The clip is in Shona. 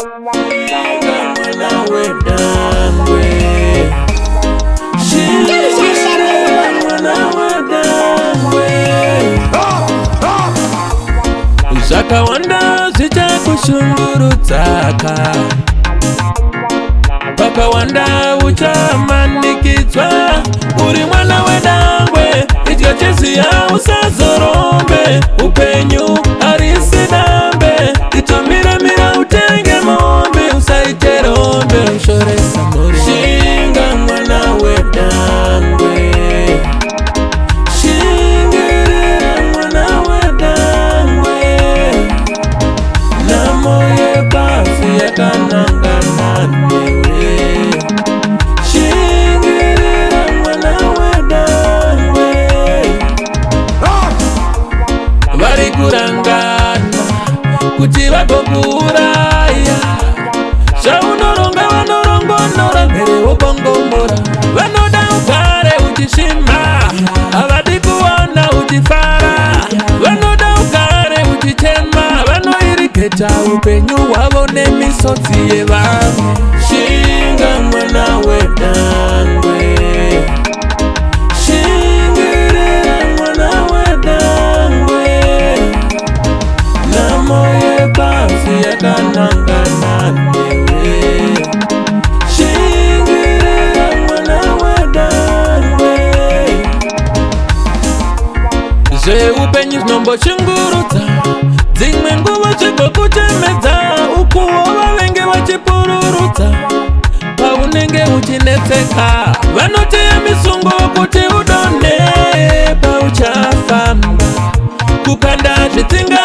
mwana wedangwe, mwana wedangwe. Zvakawanda zvichakushungurudzaka, pakawanda uchamanikidzwa. Uri mwana wedangwe, idya chiziya usazorombe. Upenyu harisi dambe, itomiramira utenge mombe. Usaite rombe ushoresa muri. Shinga mwana wedangwe, shingirira mwana wedangwe. Namo yebasi yakanangana newe. Shingirira mwana wedangwe. Vari kurangana kuti vagokuuraya. Zvaunoronga vanorongonora, mhere wobongomora. Vanoda ugare uchishima, havadi kuona uchifara. Vanoda ugare uchichema, vanoirigeta upenyu hwavo nemisodzi yevamwe. Shinga mwana wedangwe, shingirira mwana wedangwe. Namo yebasi yakanangana newe. Shingirira mwana wedangwe. Zveupenyu zvinomboshungurudza, dzimwe nguva zvigokuchemedza. Ukuwo vavenge vachipururudza paunenge uchinetseka. Vanoteya misungo kuti udonhe pauchafamba, kukanda zvitsinga